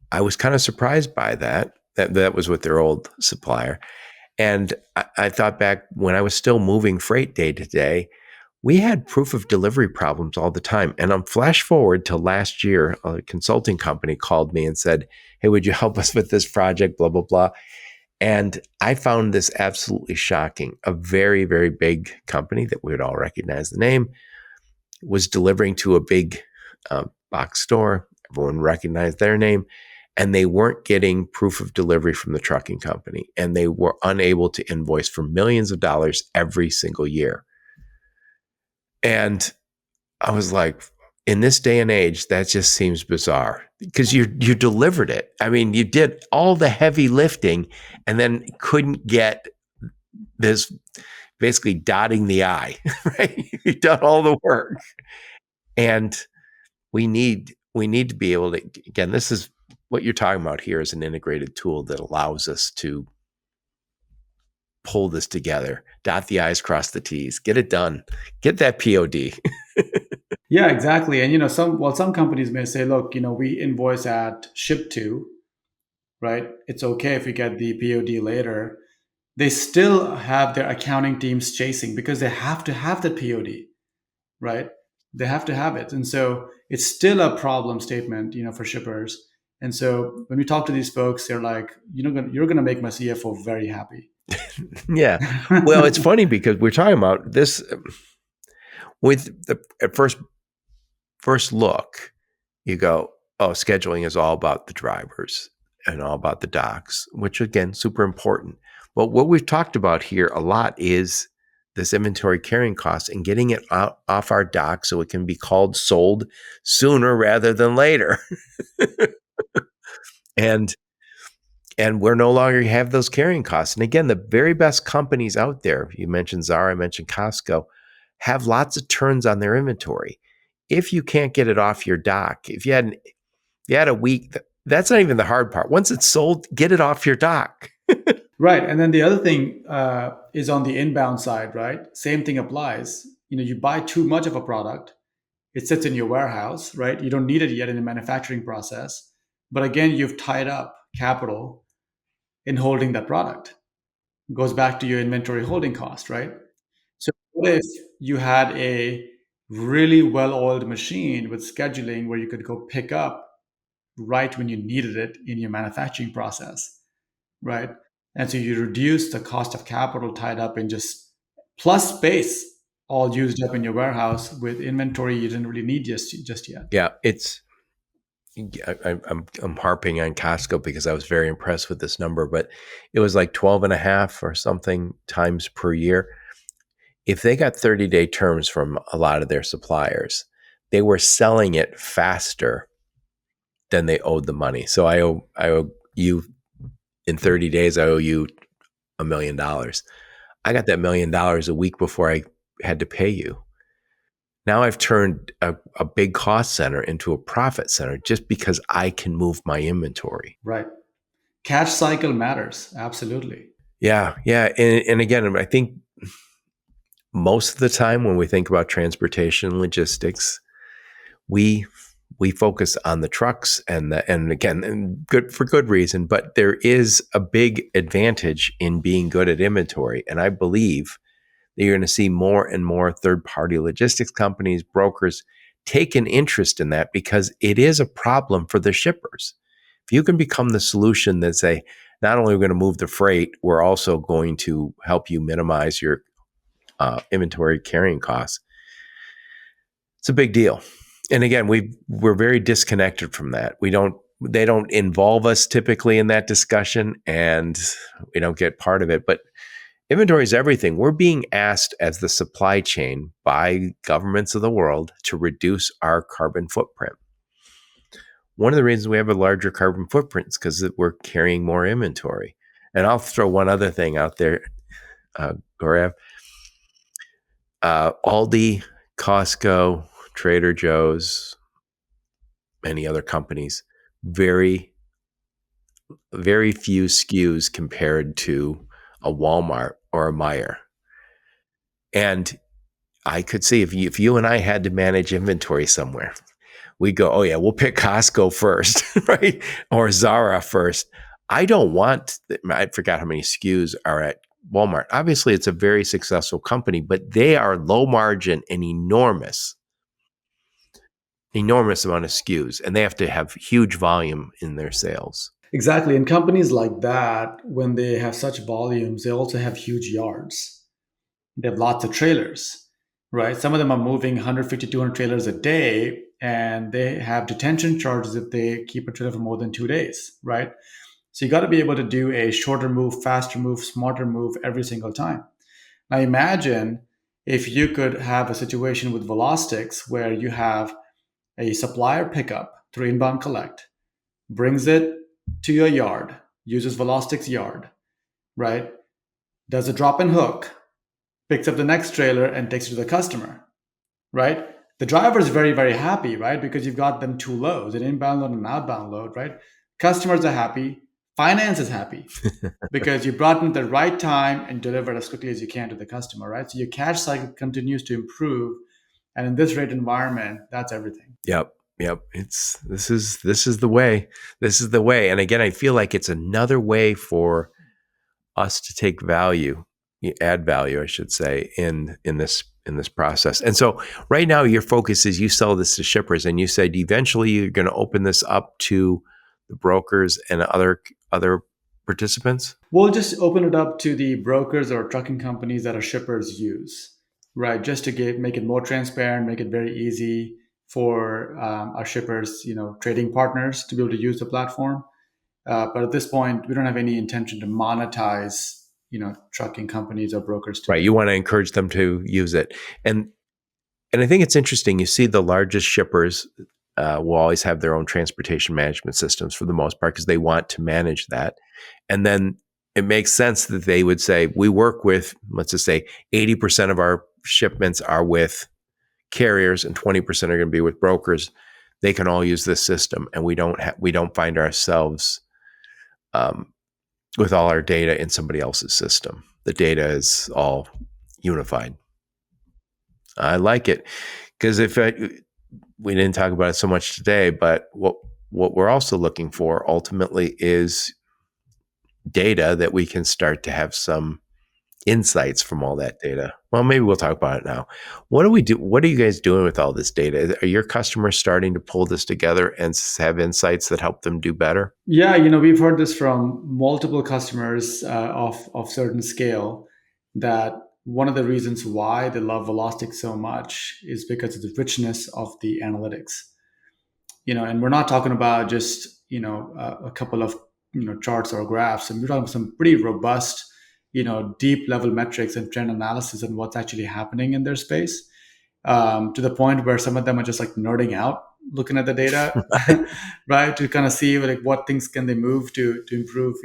I was kind of surprised by that. That was with their old supplier. And I thought back when I was still moving freight day to day, we had proof of delivery problems all the time. And I'm flash forward to last year, a consulting company called me and said, hey, would you help us with this project, blah, blah, blah. And I found this absolutely shocking. A very, very big company that we would all recognize the name was delivering to a big box store. Everyone recognized their name. And they weren't getting proof of delivery from the trucking company. And they were unable to invoice for millions of dollars every single year. And I was like, in this day and age, that just seems bizarre because you delivered it. I mean, you did all the heavy lifting and then couldn't get this basically dotting the I, right? You've done all the work. And we need to be able to, again, this is what you're talking about here is an integrated tool that allows us to pull this together, dot the I's, cross the T's, get it done, get that POD. Yeah, exactly. And some companies may say, look, we invoice at ship to, right? It's okay if we get the POD later. They still have their accounting teams chasing because they have to have the POD, right? They have to have it. And so it's still a problem statement, for shippers. And so when we talk to these folks, they're like, you're going to make my CFO very happy. Yeah. Well, it's funny because we're talking about this with the at first look, you go, oh, scheduling is all about the drivers and all about the docks, which again, super important. But what we've talked about here a lot is this inventory carrying cost and getting it out, off our dock so it can be called sold sooner rather than later. and and we're no longer have those carrying costs. And again, the very best companies out there, you mentioned Zara, I mentioned Costco, have lots of turns on their inventory. If you can't get it off your dock, if you had a week, that's not even the hard part. Once it's sold, get it off your dock. Right. And then the other thing is on the inbound side, right? Same thing applies. You buy too much of a product, it sits in your warehouse, right? You don't need it yet in the manufacturing process. But again, you've tied up capital in holding that product. It goes back to your inventory holding cost, right? So what if you had a really well-oiled machine with scheduling where you could go pick up right when you needed it in your manufacturing process, right? And so you reduce the cost of capital tied up in just plus space all used up in your warehouse with inventory you didn't really need just yet. Yeah, I'm harping on Costco because I was very impressed with this number, but it was like 12 and a half or something times per year. If they got 30-day terms from a lot of their suppliers, they were selling it faster than they owed the money. So I owe you in 30 days, I owe you $1 million. I got that $1 million a week before I had to pay you. Now I've turned a big cost center into a profit center just because I can move my inventory. Right. Cash cycle matters. Absolutely. Yeah, yeah. And again, I think most of the time when we think about transportation and logistics, we focus on the trucks and again, and good for good reason, but there is a big advantage in being good at inventory. And I believe that you're going to see more and more third-party logistics companies, brokers take an interest in that because it is a problem for the shippers. If you can become the solution that say, not only are we going to move the freight, we're also going to help you minimize your inventory carrying costs. It's a big deal. And again, we're very disconnected from that. They don't involve us typically in that discussion, and we don't get part of it. But inventory is everything. We're being asked as the supply chain by governments of the world to reduce our carbon footprint. One of the reasons we have a larger carbon footprint is because we're carrying more inventory. And I'll throw one other thing out there, Gaurav. Aldi, Costco, Trader Joe's, many other companies, very, very few SKUs compared to a Walmart or a Meijer. And I could see if you and I had to manage inventory somewhere, we go, oh yeah, we'll pick Costco first, right? Or Zara first. I forgot how many SKUs are at Walmart. Obviously, it's a very successful company, but they are low margin and enormous amount of SKUs, and they have to have huge volume in their sales. Exactly. And companies like that, when they have such volumes, they also have huge yards. They have lots of trailers, right? Some of them are moving 150, 200 trailers a day, and they have detention charges if they keep a trailer for more than 2 days, right? So you got to be able to do a shorter move, faster move, smarter move every single time. Now imagine if you could have a situation with Velostics where you have a supplier pickup through inbound collect, brings it to your yard, uses Velostics yard, right? Does a drop and hook, picks up the next trailer and takes it to the customer, right? The driver is very, very happy, right? Because you've got them two loads, an inbound load and an outbound load, right? Customers are happy, Finance is happy because you brought in at the right time and delivered as quickly as you can to the customer, right? So your cash cycle continues to improve. And in this rate environment, that's everything. Yep. Yep. It's this is the way. This is the way. And again, I feel like it's another way for us to take value, add value, I should say, in this process. And so right now your focus is you sell this to shippers, and you said eventually you're going to open this up to the brokers and other participants. We'll just open it up to the brokers or trucking companies that our shippers use, right? Just to make it more transparent, make it very easy for our shippers, trading partners to be able to use the platform. But at this point, we don't have any intention to monetize, trucking companies or brokers Right. today. You want to encourage them to use it. And I think it's interesting. You see the largest shippers will always have their own transportation management systems for the most part because they want to manage that. And then it makes sense that they would say, we work with, let's just say 80% of our shipments are with carriers and 20% are going to be with brokers. They can all use this system, and we don't find ourselves um, with all our data in somebody else's system. The data is all unified. I like it because we didn't talk about it so much today, but what we're also looking for ultimately is data that we can start to have some insights from all that data. Well, maybe we'll talk about it now. What do we do? What are you guys doing with all this data? Are your customers starting to pull this together and have insights that help them do better? Yeah, we've heard this from multiple customers of certain scale that one of the reasons why they love Velostics so much is because of the richness of the analytics. And we're not talking about just a couple of charts or graphs, and we're talking about some pretty robust, deep level metrics and trend analysis and what's actually happening in their space, to the point where some of them are just like nerding out looking at the data, right, to kind of see like what things can they move to improve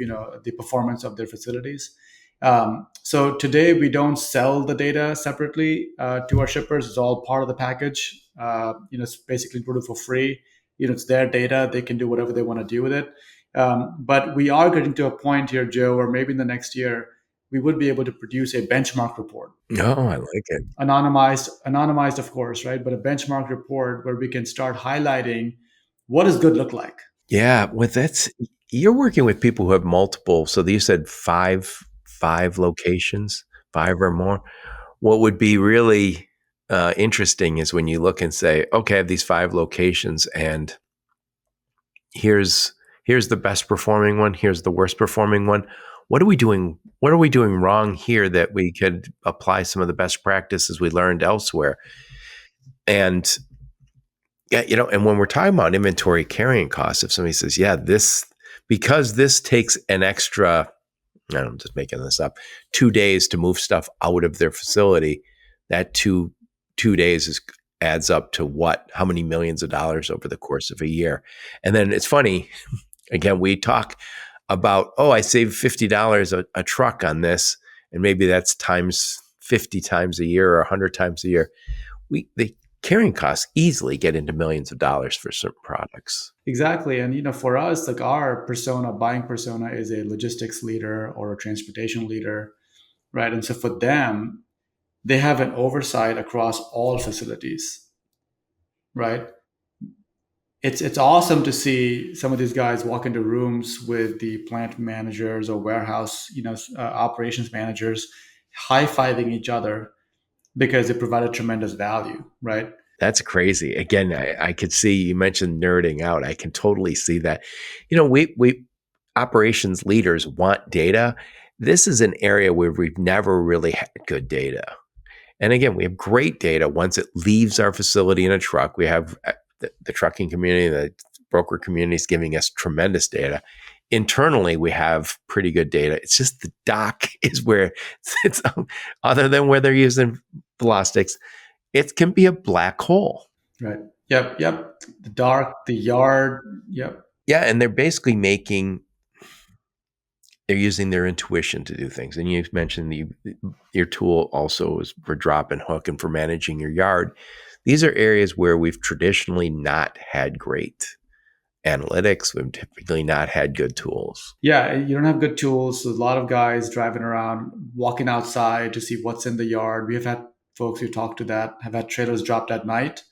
the performance of their facilities. So today we don't sell the data separately to our shippers. It's all part of the package. It's basically included for free. It's their data. They can do whatever they want to do with it. But we are getting to a point here, Joe, where maybe in the next year we would be able to produce a benchmark report, No, I like it. anonymized, of course, right? But a benchmark report where we can start highlighting what does good look like. Yeah, with that's you're working with people who have multiple. So you said five locations, five or more. What would be really interesting is when you look and say, okay, I have these five locations, and here's here's the best performing one, here's the worst performing one. What are we doing wrong here that we could apply some of the best practices we learned elsewhere? And yeah, and when we're talking about inventory carrying costs, if somebody says, yeah, this because this takes an extra, I'm just making this up, 2 days to move stuff out of their facility, that two days adds up to what? How many millions of dollars over the course of a year? And then it's funny, again, we talk about, oh, I saved $50 a truck on this, and maybe that's times 50 times a year or 100 times a year. The carrying costs easily get into millions of dollars for certain products. Exactly. And for us, like our buying persona is a logistics leader or a transportation leader, right? And so for them, they have an oversight across all facilities, right? It's awesome to see some of these guys walk into rooms with the plant managers or warehouse, operations managers, high-fiving each other because they provided tremendous value, right? That's crazy. Again, I could see you mentioned nerding out. I can totally see that. We operations leaders want data. This is an area where we've never really had good data. And again, we have great data once it leaves our facility in a truck. We have the trucking community, the broker community is giving us tremendous data. Internally, we have pretty good data. It's just the dock is where it's other than where they're using Velostics, it can be a black hole. Right. Yep. Yep. The dark, the yard. Yep. Yeah, and they're using their intuition to do things. And you mentioned your tool also is for drop and hook and for managing your yard. These are areas where we've traditionally not had great analytics. We've typically not had good tools. Yeah, you don't have good tools. So a lot of guys driving around, walking outside to see what's in the yard. We have had folks who talk to that have had trailers dropped at night.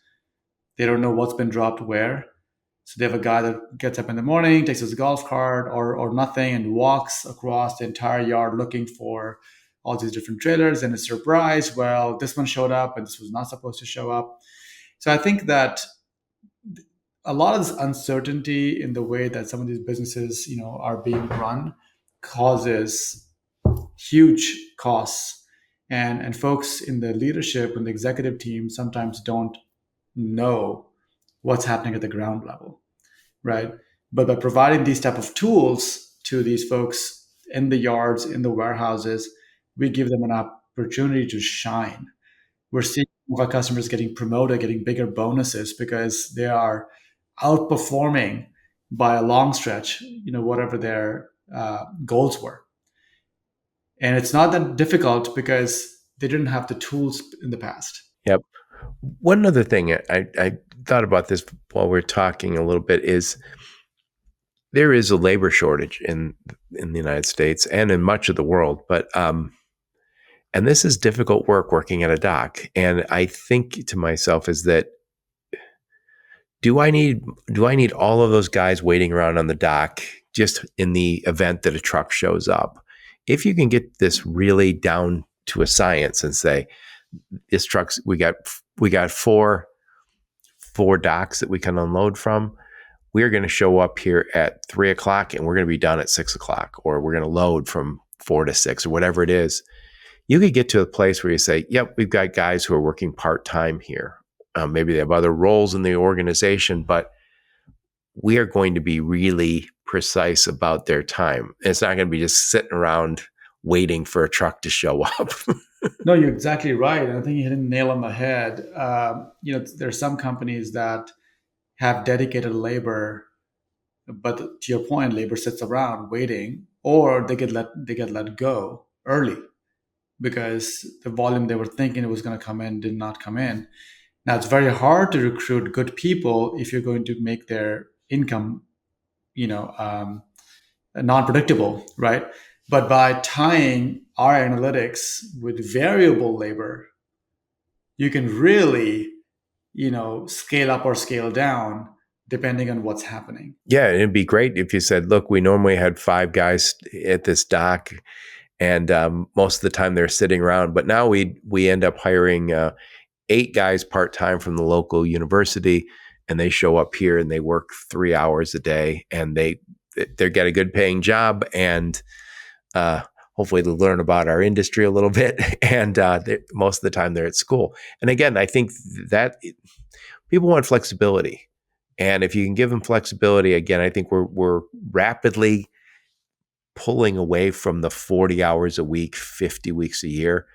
They don't know what's been dropped where. So they have a guy that gets up in the morning, takes his golf cart or nothing, and walks across the entire yard looking for all these different trailers. And is surprised, well, this one showed up and this was not supposed to show up. So I think that a lot of this uncertainty in the way that some of these businesses, are being run causes huge costs. And folks in the leadership and the executive team sometimes don't know what's happening at the ground level, right? But by providing these type of tools to these folks in the yards, in the warehouses, we give them an opportunity to shine. We're seeing our customers getting promoted, getting bigger bonuses because they are outperforming by a long stretch, whatever their goals were. And it's not that difficult because they didn't have the tools in the past. Yep. One other thing I thought about this while we're talking a little bit is there is a labor shortage in the United States and in much of the world, but and this is difficult work working at a dock. And I think to myself is that do I need all of those guys waiting around on the dock just in the event that a truck shows up? If you can get this really down to a science and say, this truck's we got four docks that we can unload from. We're going to show up here at 3:00 and we're going to be done at 6:00, or we're going to load from 4 to 6 or whatever it is. You could get to a place where you say, yep, we've got guys who are working part-time here. Maybe they have other roles in the organization, but we are going to be really precise about their time. It's not going to be just sitting around waiting for a truck to show up. No, you're exactly right. And I think you hit the nail on the head. There are some companies that have dedicated labor, but to your point, labor sits around waiting, or they get let go early because the volume they were thinking it was going to come in did not come in. Now it's very hard to recruit good people if you're going to make their income, non-predictable, right? But by tying our analytics with variable labor, you can really, scale up or scale down depending on what's happening. Yeah, it'd be great if you said, look, we normally had 5 guys at this dock, and most of the time they're sitting around, but now we end up hiring 8 guys part-time from the local university, and they show up here and they work 3 hours a day, and they get a good paying job, and hopefully to learn about our industry a little bit. And most of the time they're at school. And again, I think that people want flexibility. And if you can give them flexibility, again, I think we're rapidly pulling away from the 40 hours a week, 50 weeks a year.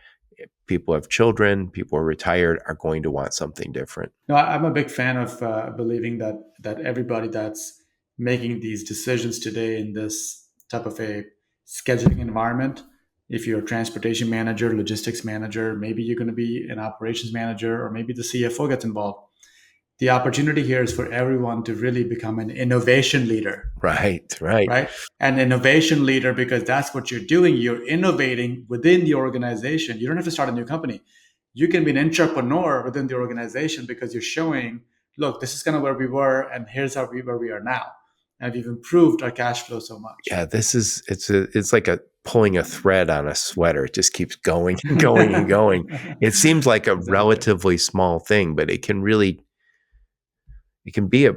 People have children, people are retired, are going to want something different. No, I'm a big fan of believing that everybody that's making these decisions today in this type of a scheduling environment, if you're a transportation manager, logistics manager, maybe you're going to be an operations manager, or maybe the CFO gets involved. The opportunity here is for everyone to really become an innovation leader. Right. An innovation leader, because that's what you're doing. You're innovating within the organization. You don't have to start a new company. You can be an entrepreneur within the organization because you're showing, look, this is kind of where we were, and here's where we are now. And we've improved our cash flow so much. Yeah, it's like pulling a thread on a sweater. It just keeps going and going and going. It seems like a relatively small thing, but it can be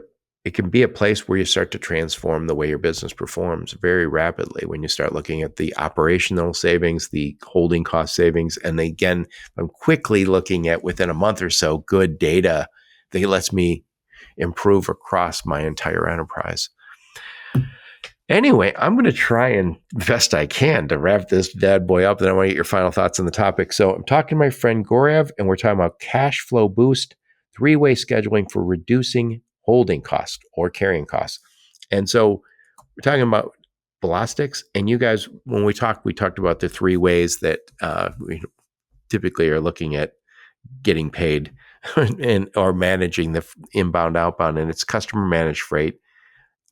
a place where you start to transform the way your business performs very rapidly when you start looking at the operational savings, the holding cost savings. And again, I'm quickly looking at within a month or so, good data that lets me improve across my entire enterprise. Anyway, I'm going to try and best I can to wrap this bad boy up. Then I want to get your final thoughts on the topic. So I'm talking to my friend Gaurav, and we're talking about cash flow boost, 3-way scheduling for reducing holding costs or carrying costs. And so we're talking about Velostics. And you guys, when we talked about the 3 ways that we typically are looking at getting paid or managing the inbound, outbound, and it's customer managed freight,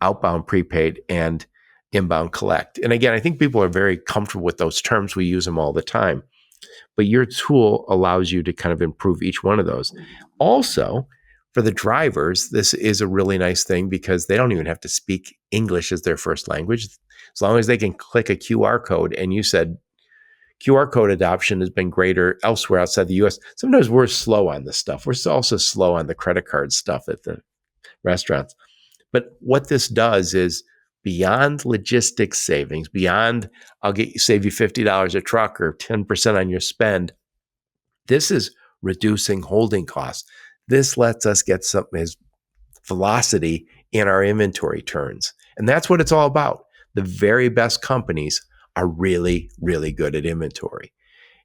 outbound prepaid and inbound collect. And again, I think people are very comfortable with those terms. We use them all the time. But your tool allows you to kind of improve each one of those. Also, for the drivers, this is a really nice thing because they don't even have to speak English as their first language. As long as they can click a QR code, and you said QR code adoption has been greater elsewhere outside the US. Sometimes we're slow on this stuff. We're also slow on the credit card stuff at the restaurants. But what this does is beyond logistics savings, beyond save you $50 a truck or 10% on your spend, this is reducing holding costs. This lets us get something as velocity in our inventory turns. And that's what it's all about. The very best companies are really, really good at inventory.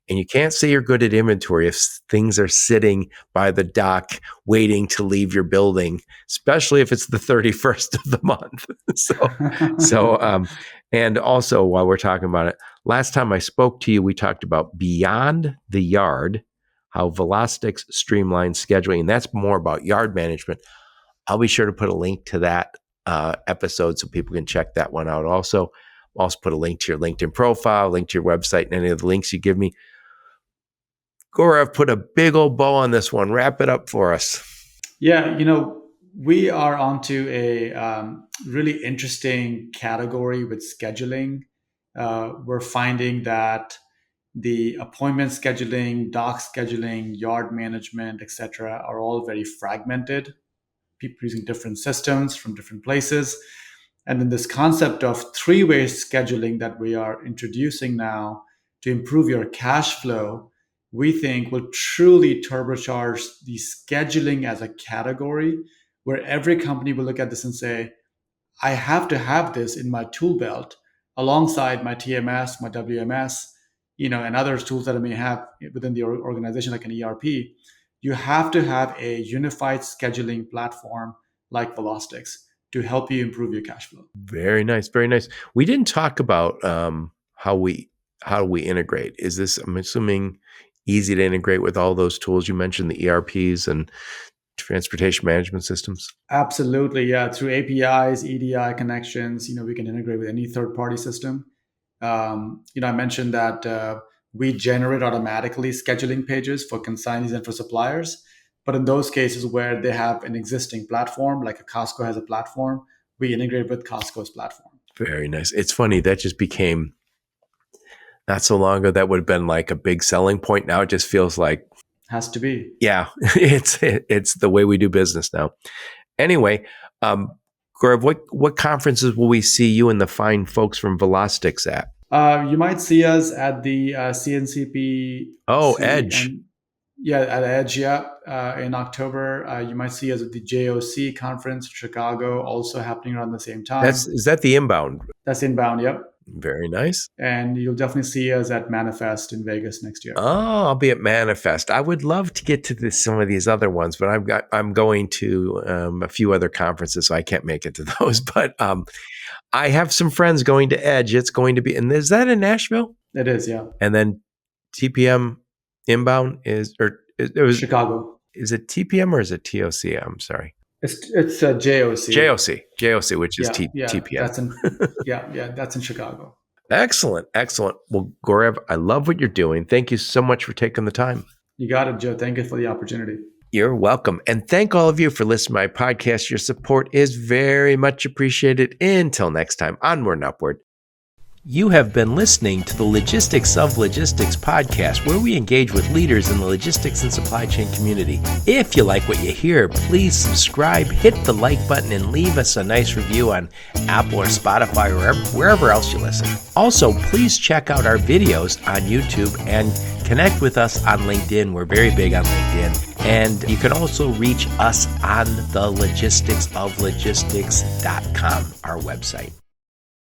And you can't say you're good at inventory if things are sitting by the dock waiting to leave your building, especially if it's the 31st of the month. And also while we're talking about it, last time I spoke to you, we talked about beyond the yard, how Velostics streamlines scheduling, and that's more about yard management. I'll be sure to put a link to that episode so people can check that one out. Also put a link to your LinkedIn profile, link to your website, and any of the links you give me. Gaurav, put a big old bow on this one. Wrap it up for us. Yeah, we are onto a really interesting category with scheduling. We're finding that the appointment scheduling, dock scheduling, yard management, etc., are all very fragmented. People using different systems from different places. And then this concept of three-way scheduling that we are introducing now to improve your cash flow, we think will truly turbocharge the scheduling as a category, where every company will look at this and say, I have to have this in my tool belt alongside my TMS, my WMS, and other tools that I may have within the organization, like an ERP. You have to have a unified scheduling platform like Velostics to help you improve your cash flow. Very nice, very nice. We didn't talk about how we integrate. Is this, I'm assuming, easy to integrate with all those tools you mentioned, the ERPs and transportation management systems? Absolutely, yeah. Through APIs, EDI connections, we can integrate with any third-party system. I mentioned that we generate automatically scheduling pages for consignees and for suppliers. But in those cases where they have an existing platform, like a Costco has a platform, we integrate with Costco's platform. Very nice. It's funny, that just became, not so long ago, that would have been like a big selling point. Now it just feels like, has to be. Yeah, it's the way we do business now. Anyway, Gaurav, what conferences will we see you and the fine folks from Velostics at? You might see us at the CNCP. Edge. At Edge, in October. You might see us at the JOC conference in Chicago, also happening around the same time. Is that the inbound? That's inbound, yep. Very nice. And you'll definitely see us at Manifest in Vegas next year. Oh, I'll be at Manifest. I would love to get to some of these other ones, but I'm going to a few other conferences, so I can't make it to those. But I have some friends going to Edge. It's going to be, and is that in Nashville? It is, yeah. And then TPM inbound is Chicago. Is it TPM or is it TOC? I'm sorry. It's JOC. JOC, which is TPM. That's in Chicago. Excellent. Well, Gaurav, I love what you're doing. Thank you so much for taking the time. You got it, Joe. Thank you for the opportunity. You're welcome. And thank all of you for listening to my podcast. Your support is very much appreciated. Until next time, onward and upward. You have been listening to the Logistics of Logistics podcast, where we engage with leaders in the logistics and supply chain community. If you like what you hear, please subscribe, hit the like button, and leave us a nice review on Apple or Spotify or wherever else you listen. Also, please check out our videos on YouTube and connect with us on LinkedIn. We're very big on LinkedIn. And you can also reach us on the logisticsoflogistics.com, our website.